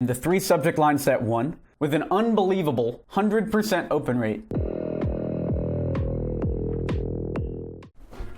The 3 subject lines set 1 with an unbelievable 100% open rate.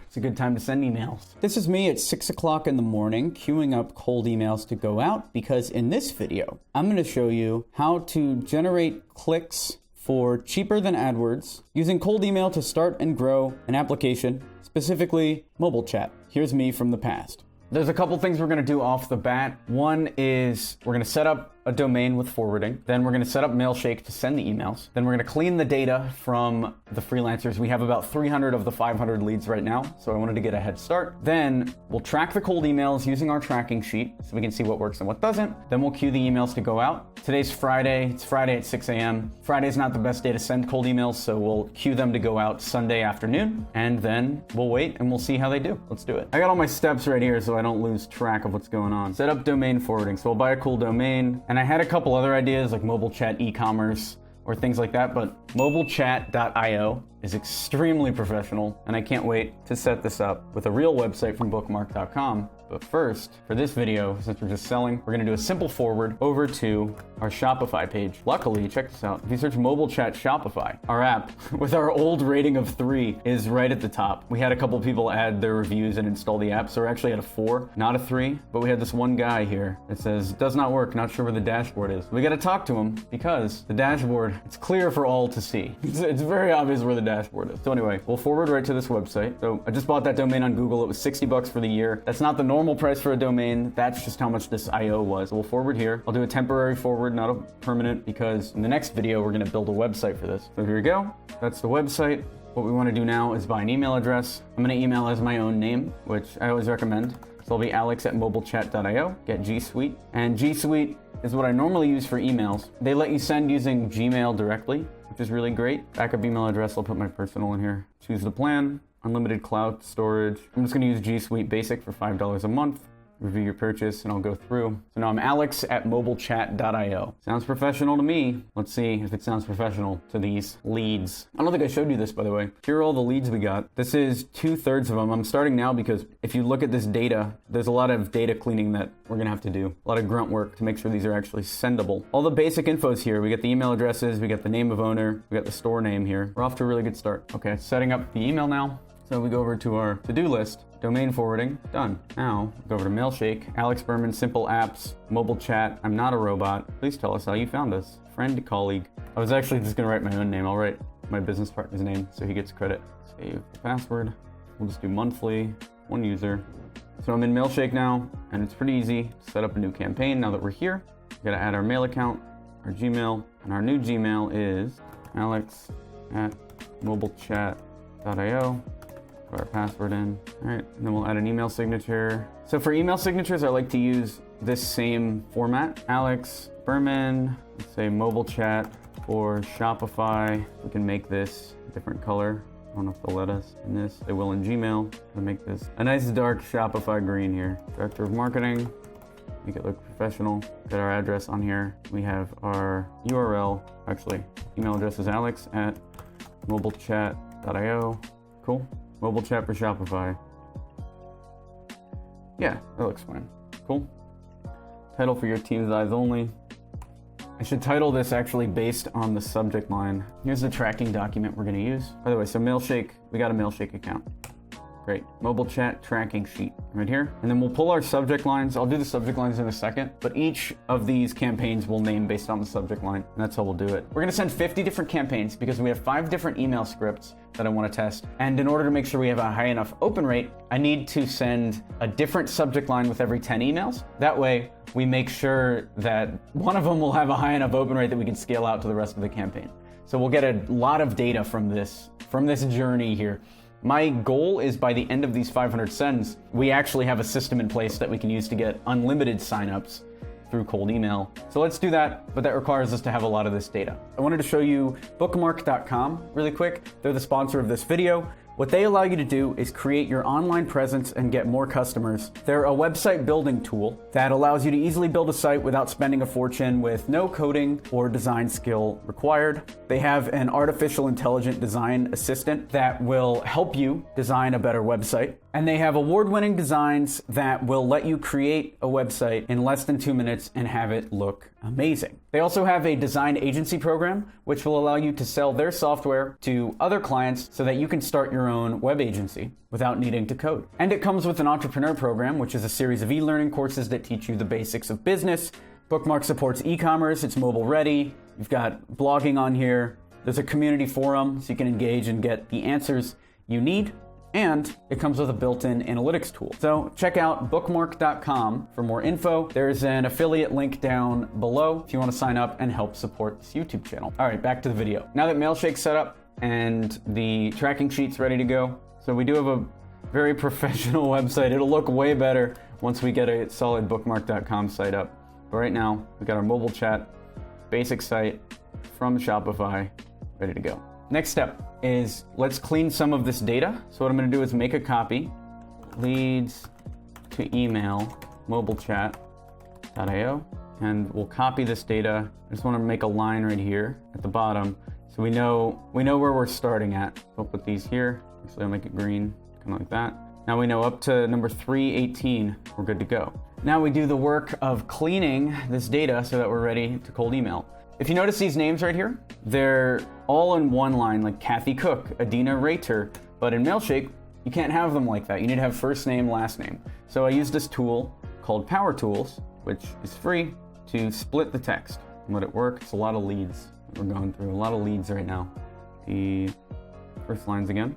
It's a good time to send emails. This is me at 6 o'clock in the morning queuing up cold emails to go out, because in this video, I'm going to show you how to generate clicks for cheaper than AdWords using cold email to start and grow an application, specifically mobile chat. Here's me from the past. There's a couple things we're going to do off the bat. One is we're going to set up a domain with forwarding. Then we're going to set up Mailshake to send the emails. Then we're going to clean the data from the freelancers. We have about 300 of the 500 leads right now, so I wanted to get a head start. Then we'll track the cold emails using our tracking sheet so we can see what works and what doesn't. Then we'll queue the emails to go out. Today's Friday. It's Friday at 6 a.m. Friday's not the best day to send cold emails, so we'll queue them to go out Sunday afternoon, and then we'll wait and we'll see how they do. Let's do it. I got all my steps right here so I don't lose track of what's going on. Set up domain forwarding. So we'll buy a cool domain. And I had a couple other ideas like mobile chat e-commerce or things like that, but mobilechat.io is extremely professional, and I can't wait to set this up with a real website from bookmark.com. But first, for this video, since we're just selling, we're gonna do a simple forward over to our Shopify page. Luckily, check this out. If you search mobile chat Shopify, our app with our old rating of 3 is right at the top. We had a couple people add their reviews and install the app, so we're actually at a 4, not a 3, but we had this one guy here that says, does not work, not sure where the dashboard is. We gotta talk to him because the dashboard, it's clear for all to see. It's very obvious where the dashboard is. So anyway, we'll forward right to this website. So I just bought that domain on Google. It was $60 for the year. That's not the normal price for a domain. That's just how much this IO was. So we'll forward here. I'll do a temporary forward, not a permanent, because in the next video, we're gonna build a website for this. So here we go. That's the website. What we wanna do now is buy an email address. I'm gonna email as my own name, which I always recommend. So it'll be alex@mobilechat.io, get Gsuite. And Gsuite is what I normally use for emails. They let you send using Gmail directly, which is really great. Backup email address, I'll put my personal in here. Choose the plan, unlimited cloud storage. I'm just gonna use Gsuite Basic for $5 a month. Review your purchase and I'll go through. So now I'm alex@mobilechat.io. Sounds professional to me. Let's see if it sounds professional to these leads. I don't think I showed you this, by the way. Here are all the leads we got. This is 2/3 of them. I'm starting now because if you look at this data, there's a lot of data cleaning that we're gonna have to do. A lot of grunt work to make sure these are actually sendable. All the basic info's here. We got the email addresses, we got the name of owner, we got the store name here. We're off to a really good start. Okay, setting up the email now. So we go over to our to-do list, domain forwarding, done. Now, go over to Mailshake, Alex Berman, simple apps, mobile chat, I'm not a robot. Please tell us how you found us. Friend, colleague. I was actually just gonna write my own name. I'll write my business partner's name so he gets credit. Save the password. We'll just do monthly, 1 user. So I'm in Mailshake now, and it's pretty easy to set up a new campaign now that we're here. We gotta add our mail account, our Gmail, and our new Gmail is alex@mobilechat.io. Put our password in. All right, and then we'll add an email signature. So for email signatures, I like to use this same format. Alex Berman, let's say mobile chat or Shopify. We can make this a different color. I don't know if they'll let us in this. They will in Gmail. I'll make this a nice dark Shopify green here. Director of Marketing, make it look professional. Got our address on here. We have our URL. Actually, email address is alex@mobilechat.io. Cool. Mobile chat for Shopify. Yeah, that looks fine. Cool. Title for your team's eyes only. I should title this actually based on the subject line. Here's the tracking document we're gonna use. By the way, so Mailshake, we got a Mailshake account. Great. Mobile chat tracking sheet right here. And then we'll pull our subject lines. I'll do the subject lines in a second, but each of these campaigns will name based on the subject line, and that's how we'll do it. We're gonna send 50 different campaigns because we have 5 different email scripts that I wanna test. And in order to make sure we have a high enough open rate, I need to send a different subject line with every 10 emails. That way, we make sure that one of them will have a high enough open rate that we can scale out to the rest of the campaign. So we'll get a lot of data from this journey here. My goal is by the end of these 500 sends, we actually have a system in place that we can use to get unlimited signups through cold email. So let's do that, but that requires us to have a lot of this data. I wanted to show you bookmark.com really quick. They're the sponsor of this video. What they allow you to do is create your online presence and get more customers. They're a website building tool that allows you to easily build a site without spending a fortune with no coding or design skill required. They have an artificial intelligent design assistant that will help you design a better website. And they have award-winning designs that will let you create a website in less than 2 minutes and have it look amazing. They also have a design agency program, which will allow you to sell their software to other clients so that you can start your own web agency without needing to code. And it comes with an entrepreneur program, which is a series of e-learning courses that teach you the basics of business. Bookmark supports e-commerce, it's mobile ready. You've got blogging on here. There's a community forum so you can engage and get the answers you need. And it comes with a built-in analytics tool. So check out bookmark.com for more info. There's an affiliate link down below if you want to sign up and help support this YouTube channel. All right, back to the video. Now that Mailshake's set up and the tracking sheet's ready to go, so we do have a very professional website. It'll look way better once we get a solid bookmark.com site up. But right now, we got our mobile chat, basic site from Shopify, ready to go. Next step is let's clean some of this data. So what I'm going to do is make a copy, leads to email, mobile chat.io, and we'll copy this data. I just want to make a line right here at the bottom so we know where we're starting at. I'll put these here. Actually, I'll make it green, kind of like that. Now we know up to number 318, we're good to go. Now we do the work of cleaning this data so that we're ready to cold email. If you notice these names right here, they're all in one line, like Kathy Cook, Adina Rater, but in Mailshake, you can't have them like that. You need to have first name, last name. So I use this tool called Power Tools, which is free, to split the text and let it work. It's a lot of leads. We're going through a lot of leads right now. The first lines again,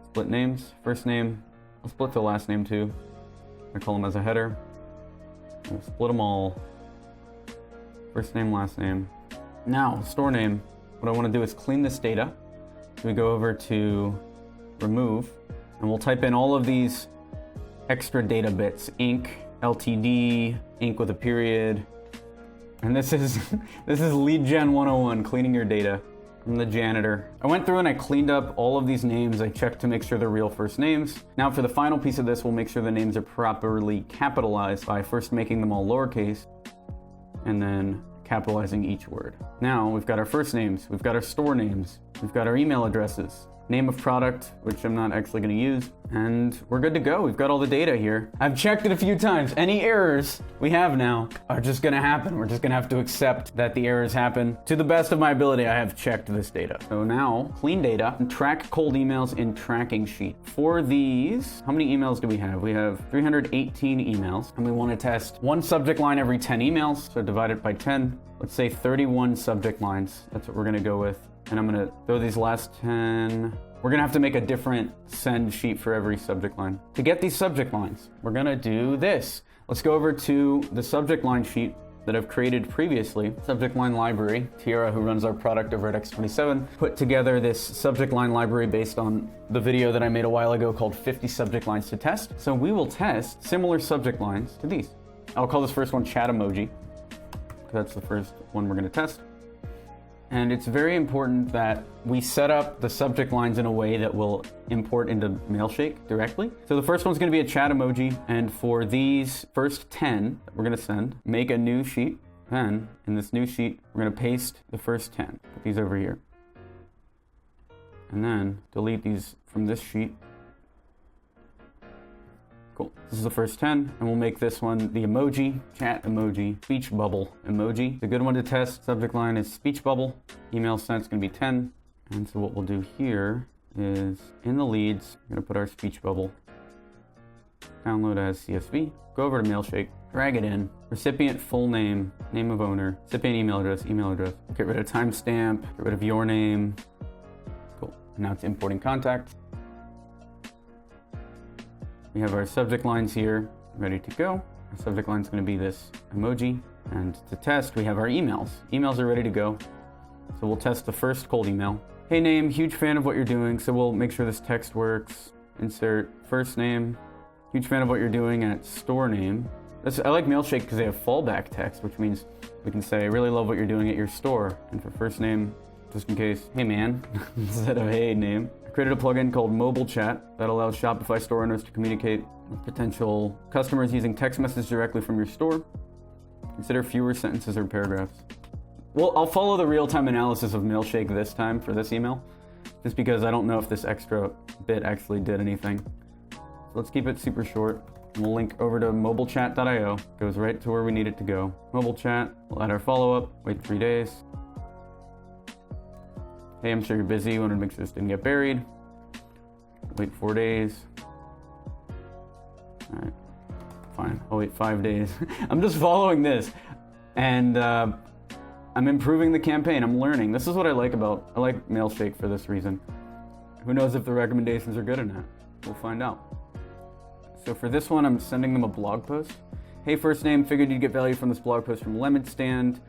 split names, first name, I'll split the last name too. I call them as a header. We'll split them all. First name, last name. Now, store name, what I want to do is clean this data. So we go over to remove, and we'll type in all of these extra data bits, Inc., LTD, Inc. with a period. And this is Lead Gen 101, cleaning your data. I'm the janitor. I went through and I cleaned up all of these names. I checked to make sure they're real first names. Now for the final piece of this, we'll make sure the names are properly capitalized by first making them all lowercase and then capitalizing each word. Now we've got our first names, we've got our store names, we've got our email addresses, name of product, which I'm not actually going to use, and we're good to go. We've got all the data here. I've checked it a few times. Any errors we have now are just going to happen. We're just going to have to accept that the errors happen. To the best of my ability, I have checked this data. So now, clean data and track cold emails in tracking sheet. For these, how many emails do we have? We have 318 emails, and we want to test one subject line every 10 emails. So divide it by 10. Let's say 31 subject lines. That's what we're going to go with. And I'm going to throw these last 10. We're going to have to make a different send sheet for every subject line. To get these subject lines, we're going to do this. Let's go over to the subject line sheet that I've created previously. Subject line library. Tiara, who runs our product over at X27, put together this subject line library based on the video that I made a while ago called 50 subject lines to test. So we will test similar subject lines to these. I'll call this first one chat emoji, because that's the first one we're going to test. And it's very important that we set up the subject lines in a way that will import into Mailshake directly. So the first one's going to be a chat emoji. And for these first 10 that we're going to send, make a new sheet. Then in this new sheet, we're going to paste the first 10. Put these over here. And then delete these from this sheet. Cool. This is the first 10, and we'll make this one the emoji, chat emoji, speech bubble emoji. It's a good one to test. Subject line is speech bubble. Email sent is going to be 10. And so what we'll do here is in the leads, we're going to put our speech bubble. Download as CSV. Go over to Mailshake, drag it in. Recipient full name, name of owner, recipient email address. Get rid of timestamp, get rid of your name. Cool. And now it's importing contact. We have our subject lines here ready to go. Our subject line is going to be this emoji. And to test, we have our emails. Emails are ready to go. So we'll test the first cold email. Hey name, huge fan of what you're doing. So we'll make sure this text works. Insert first name, huge fan of what you're doing at store name. I like Mailshake because they have fallback text, which means we can say, I really love what you're doing at your store. And for first name, just in case, hey man, instead of hey name. Created a plugin called Mobile Chat that allows Shopify store owners to communicate with potential customers using text message directly from your store. Consider fewer sentences or paragraphs. Well, I'll follow the real-time analysis of Mailshake this time for this email. just because I don't know if this extra bit actually did anything. So let's keep it super short. We'll link over to mobilechat.io. Goes right to where we need it to go. Mobile chat, we'll add our follow-up, wait 3 days. Hey, I'm sure you're busy, wanted to make sure this didn't get buried. Wait 4 days. All right, fine, I'll wait 5 days. I'm just following this, and I'm improving the campaign, I'm learning. This is what I like Mailshake for this reason. Who knows if the recommendations are good or not? We'll find out. So for this one, I'm sending them a blog post. Hey, first name, figured you'd get value from this blog post from Lemon Stand,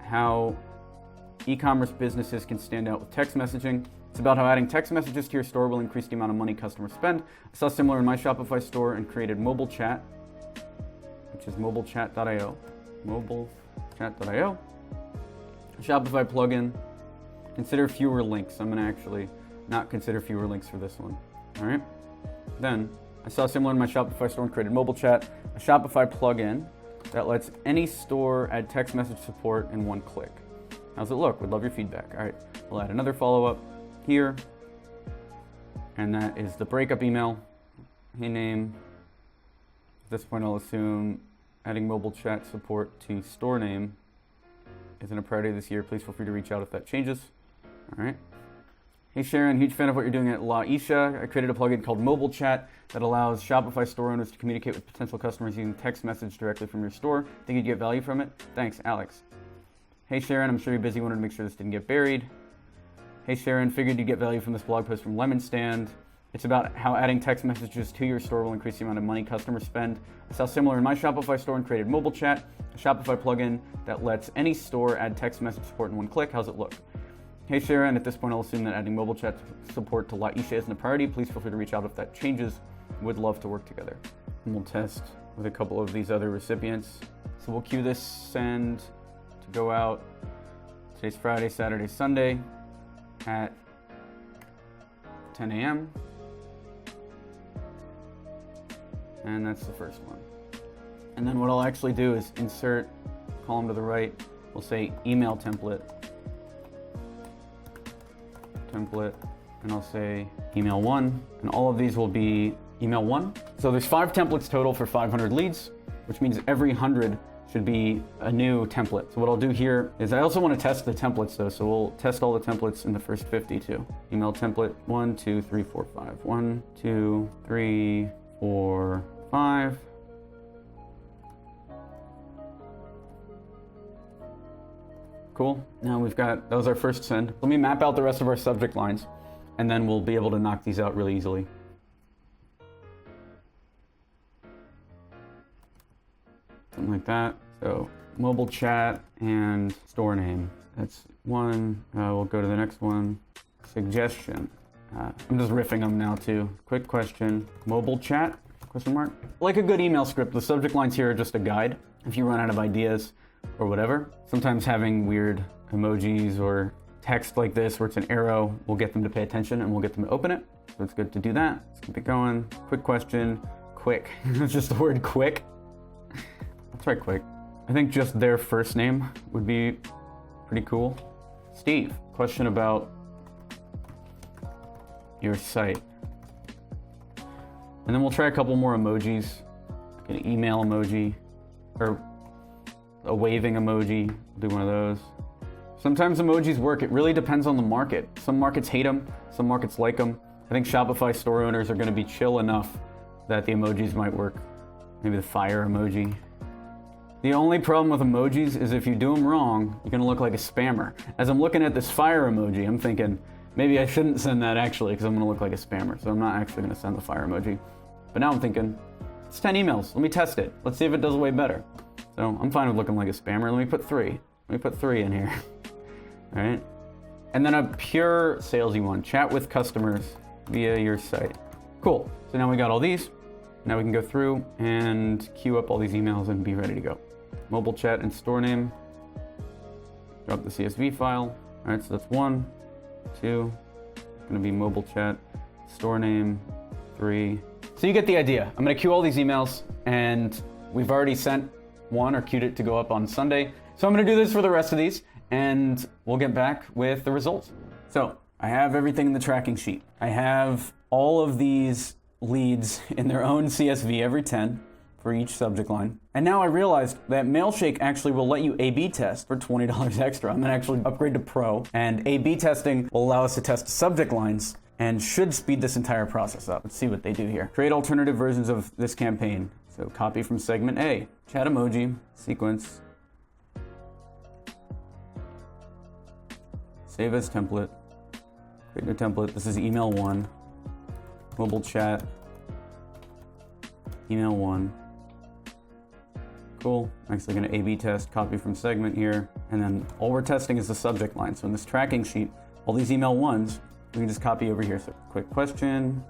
how e-commerce businesses can stand out with text messaging. It's about how adding text messages to your store will increase the amount of money customers spend. I saw similar in my Shopify store and created mobile chat, which is mobilechat.io. Mobilechat.io. Shopify plugin. Consider fewer links. I'm going to actually not consider fewer links for this one. All right. Then I saw similar in my Shopify store and created mobile chat, a Shopify plugin that lets any store add text message support in one click. How's it look? Would love your feedback. All right, we'll add another follow-up here, and that is the breakup email. Hey, name. At this point, I'll assume adding mobile chat support to store name isn't a priority this year. Please feel free to reach out if that changes. All right. Hey Sharon, huge fan of what you're doing at Laisha. I created a plugin called Mobile Chat that allows Shopify store owners to communicate with potential customers using text message directly from your store. Think you'd get value from it? Thanks, Alex. Hey Sharon, I'm sure you're busy, wanted to make sure this didn't get buried. Hey Sharon, figured you'd get value from this blog post from Lemon Stand. It's about how adding text messages to your store will increase the amount of money customers spend. I saw similar in my Shopify store and created Mobile Chat, a Shopify plugin that lets any store add text message support in one click. How's it look? Hey Sharon, at this point I'll assume that adding mobile chat support to Laisha isn't a priority. Please feel free to reach out if that changes. Would love to work together. And we'll test with a couple of these other recipients. So we'll queue this send to go out. Today's Friday, Saturday, Sunday at 10 a.m. And that's the first one. And then what I'll actually do is insert column to the right. We'll say email template, and I'll say email 1, and all of these will be email 1. So there's 5 templates total for 500 leads, which means every 100 should be a new template. So what I'll do here is I also want to test the templates though, so we'll test all the templates in the first 50 too. Email template 1, 2, 3, 4, 5. 1, 2, 3, 4, 5. Cool. Now that was our first send. Let me map out the rest of our subject lines, and then we'll be able to knock these out really easily. Something like that. So mobile chat and store name. That's one. We'll go to the next one. Suggestion. I'm just riffing them now too. Quick question. Mobile chat? Question mark. Like a good email script, the subject lines here are just a guide. If you run out of ideas or whatever, sometimes having weird emojis or text like this where it's an arrow will get them to pay attention and we'll get them to open it. So it's good to do that. Let's keep it going. Quick question. Quick. It's just the word quick. Let's try quick. I think just their first name would be pretty cool. Steve, question about your site. And then we'll try a couple more emojis, like an email emoji, or a waving emoji. We'll do one of those. Sometimes emojis work. It really depends on the market. Some markets hate them, some markets like them. I think Shopify store owners are going to be chill enough that the emojis might work. Maybe the fire emoji. The only problem with emojis is if you do them wrong, you're going to look like a spammer. As I'm looking at this fire emoji, I'm thinking, maybe I shouldn't send that actually because I'm going to look like a spammer. So I'm not actually going to send the fire emoji. But now I'm thinking, it's 10 emails. Let me test it. Let's see if it does way better. So I'm fine with looking like a spammer. Let me put 3. Let me put 3 in here. All right. And then a pure salesy one. Chat with customers via your site. Cool. So now we got all these. Now we can go through and queue up all these emails and be ready to go. Mobile chat and store name. Drop the CSV file. All right, so that's 1, 2. It's going to be mobile chat, store name, 3. So you get the idea. I'm going to queue all these emails, and we've already sent one or queued it to go up on Sunday. So I'm going to do this for the rest of these, and we'll get back with the results. So I have everything in the tracking sheet. I have all of these leads in their own CSV, every 10 for each subject line. And now I realized that Mailshake actually will let you A/B test for $20 extra. I'm gonna actually upgrade to Pro, and A/B testing will allow us to test subject lines and should speed this entire process up. Let's see what they do here. Create alternative versions of this campaign. So copy from segment A, chat emoji, sequence, save as template, create new template. This is email 1, mobile chat, email 1. Cool. I'm actually going to A/B test, copy from segment here, and then all we're testing is the subject line. So in this tracking sheet, all these email 1s, we can just copy over here. So quick question,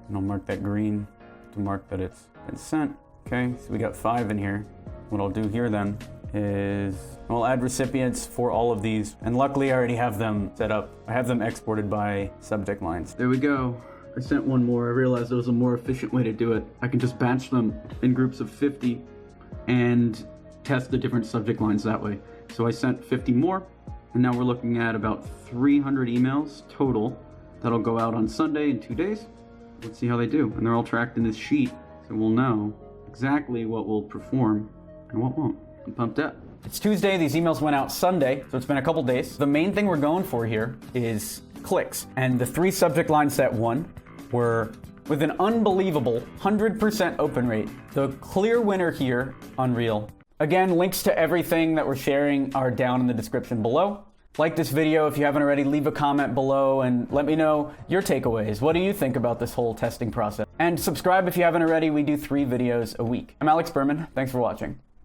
and I'll mark that green to mark that it's been sent. Okay, so we got 5 in here. What I'll do here then is I'll add recipients for all of these, and luckily I already have them set up. I have them exported by subject lines. There we go. I sent one more. I realized there was a more efficient way to do it. I can just batch them in groups of 50 and test the different subject lines that way. So I sent 50 more, and now we're looking at about 300 emails total that'll go out on Sunday in 2 days. Let's see how they do. And they're all tracked in this sheet, so we'll know exactly what will perform and what won't. I'm pumped up. It's Tuesday, these emails went out Sunday, so it's been a couple days. The main thing we're going for here is clicks. And the 3 subject lines that won were with an unbelievable 100% open rate. The clear winner here, Unreal. Again, links to everything that we're sharing are down in the description below. Like this video if you haven't already, leave a comment below and let me know your takeaways. What do you think about this whole testing process? And subscribe if you haven't already, we do 3 videos a week. I'm Alex Berman, thanks for watching.